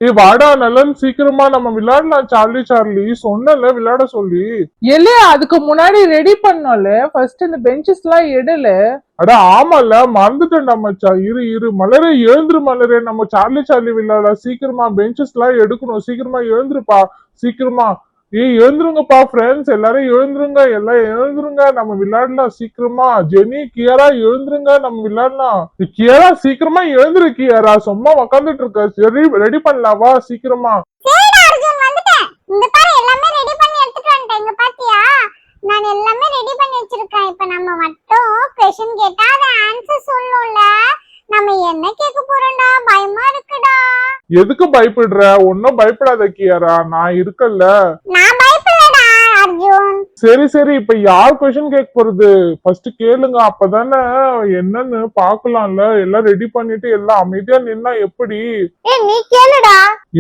ஏய் வாடா நலன், சீக்கிரமா நம்ம விளையாடலாம். சார்லி சார்லி சொன்னல விளையாட சொல்லி. இல்லையா அதுக்கு முன்னாடி ரெடி பண்ணோம்ல, ஃபர்ஸ்ட் இந்த பெஞ்சஸ் எல்லாம் எடுல. அட ஆமால, மறந்துட்டேன்டா மச்சான். இரு இரு மலரே, எழுந்துரு மலரே, நம்ம சார்லி சார்லி விளையாட. சீக்கிரமா பெஞ்சஸ் எல்லாம் எடுக்கணும். சீக்கிரமா எழுந்துருப்பா, சீக்கிரமா. ஏய் எழுந்துருங்கப்பா ஃப்ரெண்ட்ஸ், எல்லாரும் எழுந்துருங்க, எல்லாம் எழுந்துருங்க, நம்ம விளையாடலாம் சீக்கிரமா. ஜெனி, கியாரா எழுந்துருங்க, நம்ம விளையாடலாம். கியாரா சீக்கிரமா எழுந்துரு கியாரா, சும்மா உக்காந்துட்டு இருக்க. சரி ரெடி பண்ணலாம், வா சீக்கிரமா. சரிடா அர்ஜுன், வந்துட்டேன். இங்க பாரு, எல்லாமே ரெடி பண்ணி எடுத்துட்டு வந்துட்டேன். இங்க பாத்தியா, நான் எல்லாமே ரெடி பண்ணி வச்சிருக்கேன். இப்ப நம்ம மட்டும் क्वेश्चन கேட்டா அத ஆன்சர் சொல்லணும்ல. நம்ம என்ன கேட்க போறோம்டா, பயமா இருக்குடா. எதுக்கு பயப்படுற? ஒன்னும் பயப்படாத கியாரா, நான் இருக்கல்ல. நான் பயப்படலடா அர்ஜுன். சரி சரி, இப்ப யார் கொஸ்டின் கேட்க போறது? ஃபர்ஸ்ட் கேளுங்க, அப்பதானே என்னன்னு பாக்கலாம்ல. எல்லாம் ரெடி பண்ணிட்டு எல்லாம் அமைதியா நின்னா எப்படி? ஏய் நீ கேளுடா.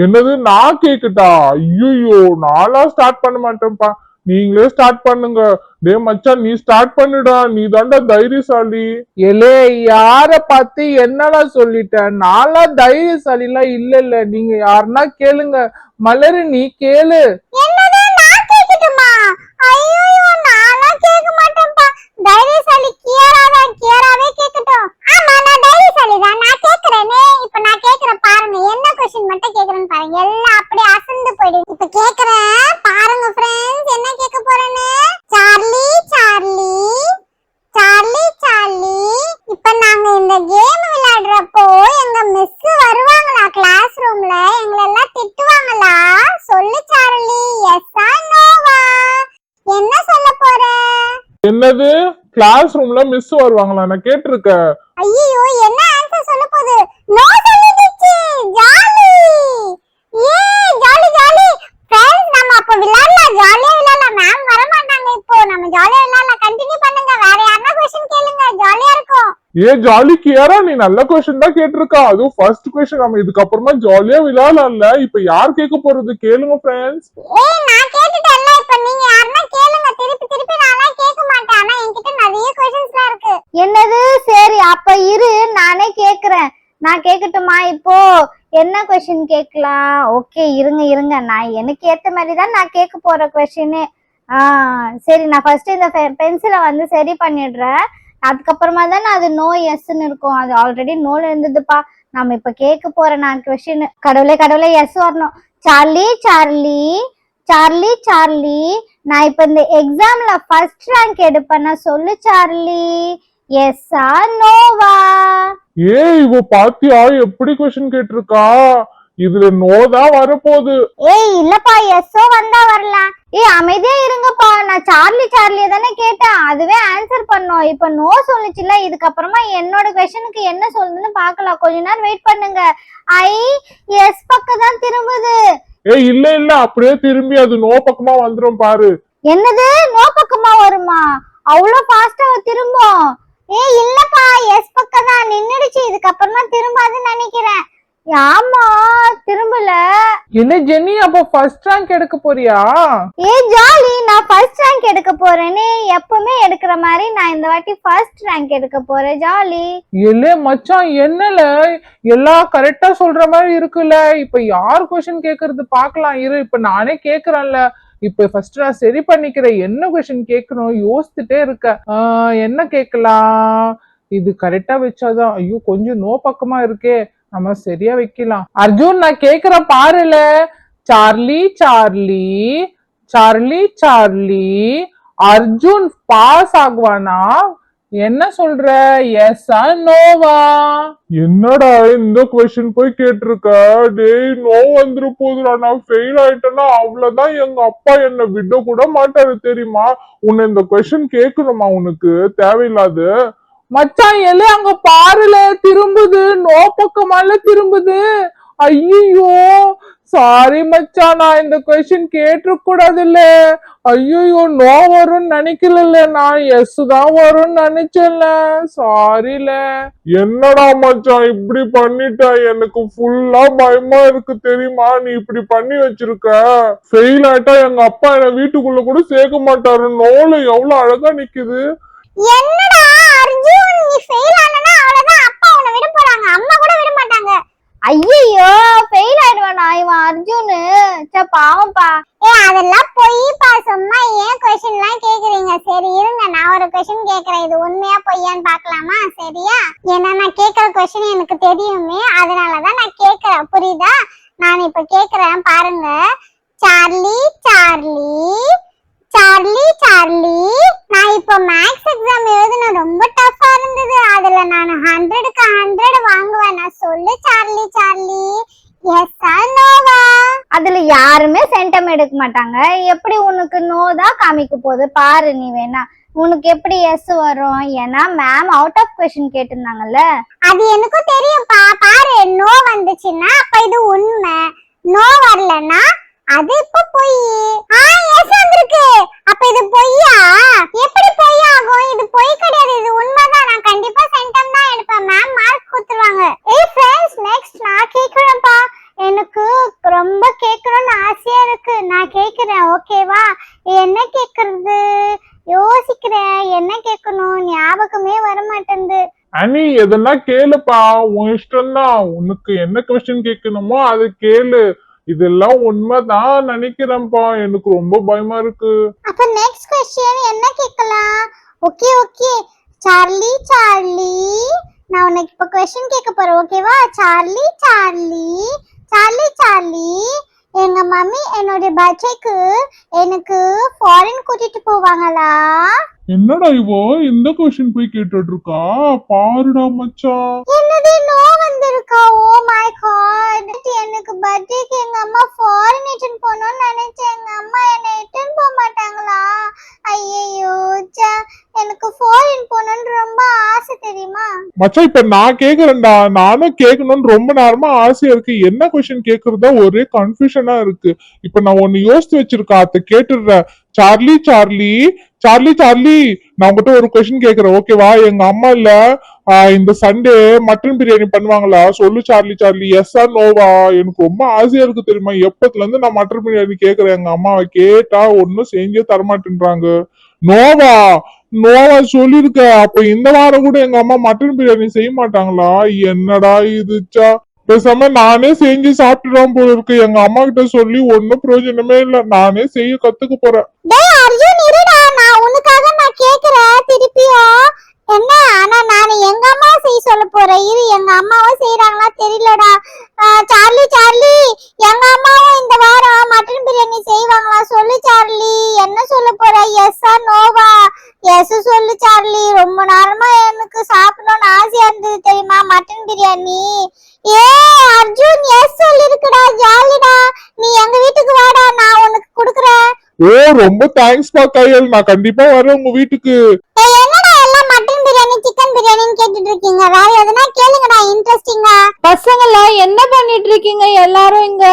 என்னது, நான் கேக்கட்டா? ஐயோ, நாளா ஸ்டார்ட் பண்ண மாட்டேன்ப்பா, நீங்களே ஸ்டார்ட் பண்ணுங்க. டே மச்சான், நீ ஸ்டார்ட் பண்ணுடா, நீ தாண்டா தைரியசாலி. எலே யார பார்த்து என்னடா சொல்லிட்டேன்? நாளா தைரியசாலிலாம் இல்ல. நீங்க யாருன்னா கேளுங்க. மலரு நீ கேளு. என்னது, நான் கேக்கட்டுமா? ஐயோ, நான்லாம் கேட்க மாட்டேன்ப்பா. தைரியசாலி கியாரா தான், கியாராவே கேக்கட்டும். ஆமா, நான் தைரியசாலி தான், நான் கேக்குறேனே. இப்ப நான் கேக்குறேன் பாருங்க, என்ன क्वेश्चन மட்டும் கேக்குறேன்னு பாருங்க. எல்லாம் அப்படியே அசந்து போயிடுது. இப்ப கேக்குறேன் பாருங்க फ्रेंड्स, என்ன கேட்க போறேன்னு. சார்லி சார்லி சார்லி சார்லி, இப்ப நாங்க இந்த கேம் விளையாடுறப்போ எங்க மிஸ் வருவாங்களா கிளாஸ் ரூம்ல, எங்களை எல்லாம் திட்டுவாங்களா? சொல்லு சார்லி, எஸ்ஸா நோவா? என்ன சொல்ல போற? என்னது, கிளாஸ் ரூம்ல மிஸ் வருவாங்களா? நான் கேட்டிருக்கேன். ஐயோ, என்ன ஆன்சர் சொல்ல போகுது? நோ சொல்லிடுச்சு. ஜாலி, ஏ ஜாலி ஜாலி. फ्रेंड्स, நம்ம அப்ப விளையாடலாம், ஜாலியா விளையாடலாம். மேம் வர மாட்டாங்க இப்போ, நம்ம ஜாலியா விளையாடலாம். கண்டினியூ பண்ணுங்க, வேற யாரனா क्वेश्चन கேளுங்க, ஜாலியா இருக்கும். ஏ ஜாலி கியாரா, நீ நல்ல கொஸ்டின் தான் கேட்டிருக்கா. அதுவும் ஃபர்ஸ்ட் கொஸ்டின். நம்ம இதுக்கப்புறமா ஜாலியா விளையாடலாம்ல. இப்ப யார் கேட்க போறது? கேளுங்க ஃப்ரெண்ட்ஸ். ஏய் நான் கேட்டுட்டேன்ல, இப்ப நீங்க யாரனா கேளுங்க. திருப்பி திருப்பி நான்லாம் கேட்க மாட்டேன், ஆனா என்கிட்ட நிறைய क्वेश्चंसலாம் இருக்கு. என்னது, சரி அப்ப இரு நானே கேக்குறேன். நான் கேக்கட்டுமா? இப்போ என்ன கொஸ்டின் கேட்கலாம்? ஓகே, இருங்க, நான் எனக்கு ஏத்த மாதிரி தான் நான் கேட்க போற கொஸ்டின். சரி, நான் ஃபர்ஸ்ட் இந்த பென்சிலை வந்து சரி பண்ணிடுறேன். அதுக்கப்புறமா தான் அது நோ எஸ்ன்னு இருக்கும். அது ஆல்ரெடி நோல இருந்ததுப்பா. நம்ம இப்ப கேட்க போற நான் கொஸ்டின். கடவுளே எஸ் வரணும். சார்லி சார்லி சார்லி சார்லி, நான் இப்ப இந்த எக்ஸாம்ல ஃபர்ஸ்ட் ரேங்க் எடுப்பேன்னா சொல்லு சார்லி, எஸ்ஸா நோவா? ஏய் இவ பாத்தியா எப்படி கொஸ்டின் கேட்டிருக்கா? இதுல நோ தான் வரப்போகுது. ஏய் இல்லப்பா, எஸ்ஸோ வந்தா வரலாம். ஏய் அமைதியா இருங்கப்பா, நான் சார்லி சார்லிய தானே கேட்டேன், அதுவே ஆன்சர் பண்ணோம். இப்ப நோ சொல்லுச்சுல, இதுக்கப்புறமா என்னோட கொஸ்டினுக்கு என்ன சொல்லுதுன்னு பாக்கலாம். கொஞ்ச நேரம் வெயிட் பண்ணுங்க. ஐ, எஸ் பக்கம் தான் திரும்புது. ஏய் இல்ல, அப்படியே திரும்பி அது நோ பக்கமா வந்துரும் பாரு. என்னது, நோ பக்கமா வருமா? அவ்வளவு ஃபாஸ்டா திரும்பும்? ஏய் இல்லப்பா, எஸ் பக்கம் தான் நின்னுடுச்சு. இதுக்கப்புறமா திரும்பாதுன்னு நினைக்கிறேன். ஆமா, திரும்பல. என்ன ஜெனி, அப்ப ஃபர்ஸ்ட் ரேங்க் எடுக்க போறியா? ஏ ஜாலி, நான் ஃபர்ஸ்ட் ரேங்க் எடுக்க போறேன்னு எப்பவுமே எடுக்கிற மாதிரி நான் இந்த வாட்டி ஃபர்ஸ்ட் ரேங்க் எடுக்க போறேன். ஜாலி. இல்ல மச்சான், என்னல எல்லாம் கரெக்டா சொல்ற மாதிரி இருக்குல்ல. இப்ப யார் கொஸ்டின் கேக்குறது பாக்கலாம். இரு, இப்ப நானே கேக்குறேன்ல. இப்ப ஃபர்ஸ்ட் நான் சரி பண்ணிக்கிறேன். என்ன கொஸ்டின் கேட்கணும் யோசிச்சுட்டே இருக்க. என்ன கேட்கலாம்? இது கரெக்டா வச்சாதான். ஐயோ, கொஞ்சம் நோ பக்கமா இருக்கே, நம்ம சரியா வைக்கலாம். அர்ஜுன், நான் கேக்குற பாருல. Charlie Charlie Charlie Charlie, Arjun pass ஆகுவானா? என்ன சொல்ற, எஸ்ஸா நோவா? என்னடா இந்த கொஸ்டின் போய் கேட்டிருக்க? டேய் நோ வந்துரு போதுடா, நான் ஃபெயில் ஆயிட்டேன்னா அவ்வளவுதான். எங்க அப்பா என்ன விட கூட மாட்டாரு தெரியுமா? உன்னை இந்த கொஸ்டின் கேட்கணுமா உனக்கு தேவையில்லாது? மச்சான் எல்ல அங்க பாருல, திரும்புது, நோ பக்கமால திரும்புது. ஐயோ சாரி மச்சான், நான் இந்த கொஸ்டின் கேட்டிருக்க கூடாது இல்ல. ஐயோ, நோ வரும்னு நினைக்கல, நான் எஸ் தான் வரும்னு நினைச்சல. சாரில. என்னடா மச்சான் இப்படி பண்ணிட்ட? எனக்கு ஃபுல்லா பயமா இருக்கு தெரியுமா? நீ இப்படி பண்ணி வச்சிருக்க. ஃபெயில் ஆயிட்டா எங்க அப்பா என்ன வீட்டுக்குள்ள கூட சேர்க்க மாட்டாரு. நோல எவ்வளவு அழகா நிக்குது. என்னடா அர்ஜுன், நீ ஃபெயில் ஆனனா அவ்வளவுதான், அப்பா உன்னை விட போறாங்க, அம்மா கூட விட மாட்டாங்க. ஐயோ ஃபெயில் ஆயிடுவானா இவன் அர்ஜுனு. பாவம்பா. அதெல்லாம் பொய்ப்பா, சும்மா ஏன் கொஸ்டின் எல்லாம் கேக்குறீங்க? சரி இருங்க, நான் ஒரு கொஸ்டின் கேக்குறேன், இது உண்மையா பொய்யான்னு பாக்கலாமா? சரியா? ஏன்னா நான் கேக்குற கொஸ்டின் எனக்கு தெரியுமே, அதனாலதான் நான் கேக்குறேன், புரியுதா? நான் இப்ப கேக்குறேன் பாருங்க. சார்லி சார்லி சார்லி சார்லி, நான் இப்போ மேக்ஸ் எக்ஸாம் எழுதுன ரொம்ப டஃபா இருந்தது, அதுல நான் 100க்கு 100 வாங்குவேன், நான் சொல்லு சார்லி சார்லி. எஸ் ஆர் நோவா? அதுல யாருமே சென்டம் எடுக்க மாட்டாங்க. எப்படி உனக்கு நோ தான் காமிக்க போகுது பாரு. நீ வேணா உனக்கு எப்படி எஸ் வரும்? ஏன்னா மேம் அவுட் ஆஃப் கொஸ்டின் கேட்டிருந்தாங்கல்ல. அது எனக்கும் தெரியும்பா. பாரு, நோ வந்துச்சுன்னா அப்ப இது உண்மை, நோ வரலன்னா அது இப்ப பொய். எஸ் வந்திருக்கு, அப்ப இது பொய்யா? எப்படி பொய் ஆகும்? இது பொய் கிடையாது, இது உண்மைதான். நான் கண்டிப்பா சென்டம் தான் எடுப்பேன், மேம் மார்க் கொடுத்துருவாங்க. ஏய் ஃப்ரெண்ட்ஸ், நெக்ஸ்ட் நான் கேக்குறேன்ப்பா. எனக்கு ரொம்ப கேட்கணும்னு ஆசையா இருக்கு, நான் கேக்குறேன், ஓகேவா? என்ன கேக்குறது யோசிக்கிறேன், என்ன கேட்கணும் ஞாபகமே வர மாட்டேங்குது. அனி எதனா கேளுப்பா, உன் இஷ்டம் தான். உனக்கு என்ன கொஸ்டின் கேட்கணுமோ அது கேளு. இதெல்லாம் உண்மைதான் நினைக்கிறேன்ப்பா, எனக்கு ரொம்ப பயமா இருக்கு. அப்ப நெக்ஸ்ட் क्वेश्चन என்ன கேட்கலாம்? ஓகே ஓகே, சார்லி சார்லி, நான் உனக்கு இப்ப क्वेश्चन கேட்க போறேன், ஓகேவா? சார்லி சார்லி சார்லி சார்லி, எங்க மம்மி என்னோட பர்த்டேக்கு எனக்கு ஃபாரின் கூட்டிட்டு போவாங்களா? என்னடா இவோ இந்த கொஸ்டின் போய் கேட்டுட்டு இருக்கா? பாருடா மச்சான். என்னது நோ வந்திருக்கா? ஓ மை காட், எனக்கு பர்த்டேக்கு எங்க அம்மா ஃபாரின் இட்டுன்னு போகணும்னு நினைச்சேன், எங்க அம்மா என்னை இட்டுன்னு போக மாட்டாங்களா? ஐயோ, எனக்கு ஃபாரின் போகணும்னு ரொம்ப ஆசை, தெரியுமா? மச்சான் இப்ப நான் கேக்குறேன்டா, நானும் கேட்கணும்னு ரொம்ப நேரமா ஆசையா இருக்கு. என்ன கொஸ்டின் கேக்குறதா ஒரே கன்ஃபியூஷனா இருக்கு. இப்ப நான் ஒன்னு யோசிச்சு வச்சிருக்கேன், அதை கேட்டுடுறேன். சார்லி சார்லி சார்லி சார்லி, நான் உங்ககிட்ட ஒரு கொஸ்டின் கேக்குறேன், ஓகேவா? எங்க அம்மா இல்ல இந்த சண்டே மட்டன் பிரியாணி பண்ணுவாங்களா? சொல்லு சார்லி சார்லி, எஸ் ஆர் நோவா? எனக்கு ரொம்ப ஆசையா இருக்கு தெரியுமா, எப்பத்துல இருந்து நான் மட்டன் பிரியாணி கேக்குறேன். எங்க அம்மாவை கேட்டா ஒன்னும் செஞ்சே தரமாட்டேன்றாங்க. நோவா நோவா சொல்லிருக்க. அப்ப இந்த வாரம் கூட எங்க அம்மா மட்டன் பிரியாணி செய்ய மாட்டாங்களா? என்னடா இதுச்சா, பேசாம நானே செஞ்சு சாப்பிட்டுதான் போல இருக்கு. எங்க அம்மா கிட்ட சொல்லி ஒன்னும் பிரயோஜனமே இல்ல, நானே செய்ய கத்துக்க போறேன். டேய் அர்ஜுன், இருடா, நான் உனக்காக நான் கேக்குறேன் திருப்பியும். என்ன, ஆனா நான் எங்க அம்மா செய்ய சொல்ல போறேன், இரு. எங்க அம்மாவும் செய்யறாங்களா தெரியலடா. சார்லி சார்லி, எங்க அம்மாவும் இந்த வாரம் மட்டன் பிரியாணி செய்வாங்களா? சொல்லு சார்லி, என்ன சொல்ல போற? எஸ் ஆர் நோவா? எஸ் சொல்லு சார்லி, ரொம்ப நேரமா எனக்கு சாப்பிடணும்னு ஆசையா இருந்தது தெரியுமா மட்டன் பிரியாணி. ஏ அர்ஜுன், எஸ் சொல்லிருக்குடா, ஜாலிடா. நீ எங்க வீட்டுக்கு வாடா, நான் உனக்கு குடுக்குறேன். ஓ ரொம்ப தேங்க்ஸ் பா கையல், நான் கண்டிப்பா வரேன் உங்க வீட்டுக்கு. என்னடா எல்லாம் மட்டன் பிரியாணி சிக்கன் பிரியாணின்னு கேட்டுட்டு இருக்கீங்க? வேற எதுனா கேளுங்கடா இன்ட்ரெஸ்டிங்கா. பசங்களா என்ன பண்ணிட்டு இருக்கீங்க எல்லாரும்? இங்க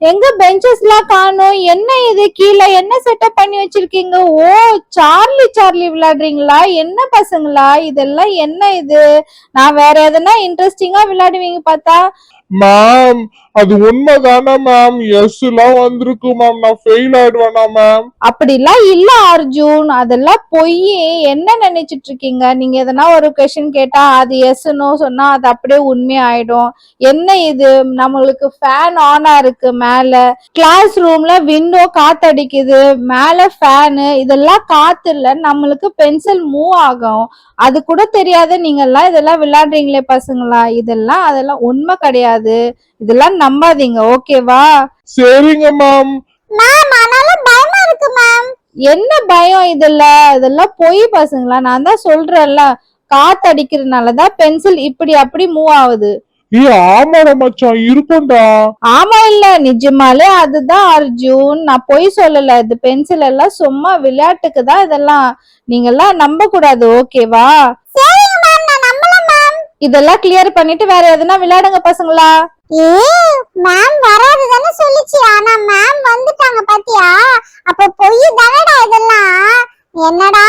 எங்க பெஞ்சஸ்லாம் காணோம். என்ன இது கீழே என்ன செட்டப் பண்ணி வச்சிருக்கீங்க? ஓ சார்லி சார்லி விளையாடுறீங்களா? என்ன பசங்களா இதெல்லாம்? என்ன இது? நான் வேற எதனா இன்ட்ரெஸ்டிங்கா விளையாடுவீங்க பார்த்தா. மேம் அது உண்மைதானே மேம்? எஸ் எல்லாம் வந்திருக்கு மேம், நான் ஃபெயில் ஆயிடுவேனா மேம்? அப்படிலாம் இல்ல அர்ஜுன், அதெல்லாம் பொய். என்ன நினைச்சிட்டு இருக்கீங்க நீங்க? எதனா ஒரு கொஸ்டின் கேட்டா அது எஸ் நோ சொன்னா அது அப்படியே உண்மை ஆயிடும். என்ன இது, நம்மளுக்கு ஃபேன் ஆனா இருக்கு மேல, கிளாஸ் ரூம்ல விண்டோ காத்தடிக்குது, மேல ஃபேனு, இதெல்லாம் காத்து இல்ல, நம்மளுக்கு பென்சில் மூவ் ஆகும், அது கூட தெரியாத நீங்க எல்லாம் இதெல்லாம் விளையாடுறீங்களே பசங்களா? அதெல்லாம் உண்மை கிடையாது, இதெல்லாம் நம்பாதீங்க, ஓகேவா? சரிங்க மேம். மேம் ஆனாலும் பயமா இருக்கு மேம். என்ன பயம் இதெல்லாம் பொய் பசங்களா. நான் தான் சொல்றேன்ல, காத்தடிக்கிறதுனாலதான் பென்சில் இப்படி அப்படி மூவ் ஆகுது. ஆமாடா மச்சான், இருக்கும்டா. ஆமா இல்ல, நிஜமாலே அதுதான் அர்ஜுன், நான் பொய் சொல்லல. இது பென்சில் எல்லாம் சும்மா விளையாட்டுக்கு தான், இதெல்லாம் நீங்க எல்லாம் நம்ப கூடாது, ஓகேவா? சரிங்க மேம், நான் நம்பல மேம். இதெல்லாம் கிளியர் பண்ணிட்டு வேற எதுனா விளையாடுங்க பசங்களா. மேம் வராது தானே சொல்லிச்சு, ஆனா மேம் வந்துட்டாங்க பாத்தியா? அப்ப பொய் தானடா இதெல்லாம். என்னடா